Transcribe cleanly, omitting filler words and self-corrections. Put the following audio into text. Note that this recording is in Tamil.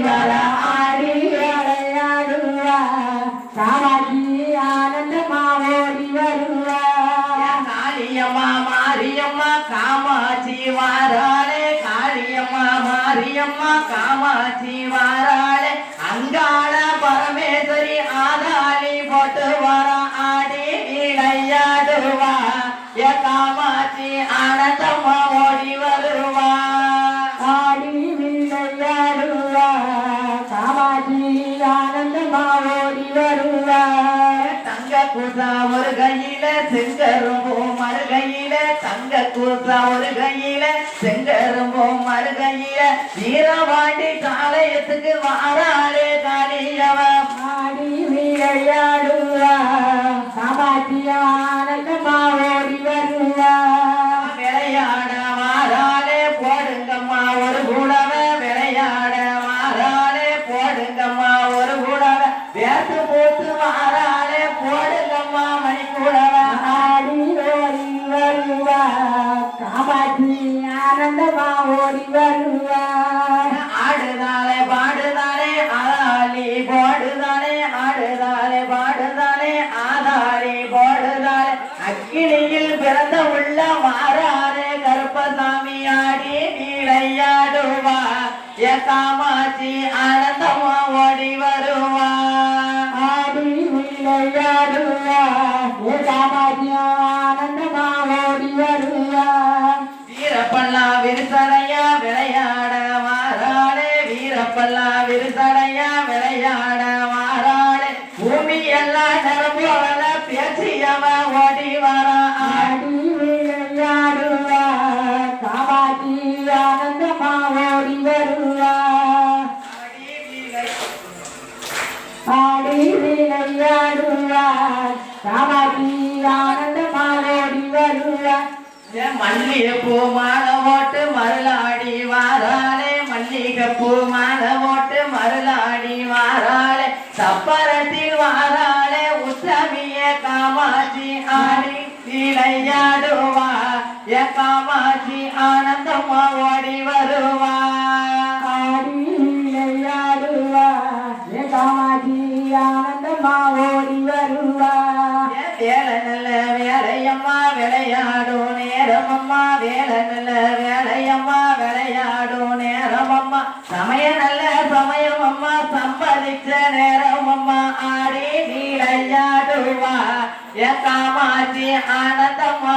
வர ஆடி விளையாடுவா காமாட்சி ஆனந்தமா ஓடி வருவா காளியம்மா மாரியம்மா காமாட்சி வாராளே காளியம்மா மாரியம்மா காமாட்சி வாராளே அங்காள பரமேஸ்வரி ஆதாளி போட்டு வர ஆடி விளையாடுவா காமாட்சி ஆனந்தமா ஓடி வருவா ஆடி விளையாடுவா காமாட்சி ஆனந்தமா ஓடி வருவா தங்க கூசா ஒரு கையில செங்கரும்போ மறுகையில தங்க கூசா ஒரு கையில செங்கரும்போ மறுகையில வீரவாண்டி காலயத்துக்கு வாராளே காளியவ ஆடி விளையாடுவா காமாட்சி ஆனந்தமா ஓடி வருவா விளையாட வாராளே போடுங்கம்மா ஒரு கூடவ விளையாட வாராளே போடுங்கம்மா ஒரு கூடவ வேட்டு போட்டு வாராளே போடுங்கம்மா மணி கூடவ ஆடி ஓடி வருவா காமாட்சி ஆனந்தமா ஓடி வருவா ஆடுதாலே பாடுதாலே ஆதாளி போடுதாலே ஆடுதாலே பாடுதாலே ஆதாளி போடுதாலே அக்கினியில் பிறந்த உள்ள மாறாரே கருப்பசாமி ஆடி விளையாடுவா காமாட்சி ஆனந்தமா ஓடி வருவா ஆடி விளையாடுவா காமாட்சி ஆனந்தமா ஓடி வருவா வீரப்பல்லா விரிசடையா விளையாட வாராளே வீரப்பல்லா விரிசடையா விளையாட வாராளே பூமி எல்லாம் நரம்போல பேச்சியவ ஓடி வர ஆடி விளையாடுவா காமாட்சி ஆனந்தமா ஓடி வருவா ஆடி விளையாடுவா காமாட்சி ஆனந்தமா ஓடி வருவா மல்லிகைப்பூ மாலை ஓட்டு மருளாடி வாராளே மல்லிகைப்பூ மாலை ஓட்டு மருளாடி வாராளே சப்பரத்தில் வாராளே உத்தமிய காமாட்சி ஆடி விளையாடுவா காமாட்சி ஆனந்தமா ஓடி வருவா ஆடி விளையாடுவா காமாட்சி ஆனந்தமா ஓடி வருவா வேலை நல்ல வேலையம்மா விளையாடும் நேரமம்மா வேலை நல்ல வேலையம்மா விளையாடும் நேரமம்மா சமய நல்ல சமயம் அம்மா சம்பதிச்ச நேரமம்மா ஆடி விளையாடுவா காமாட்சி ஆனந்தமா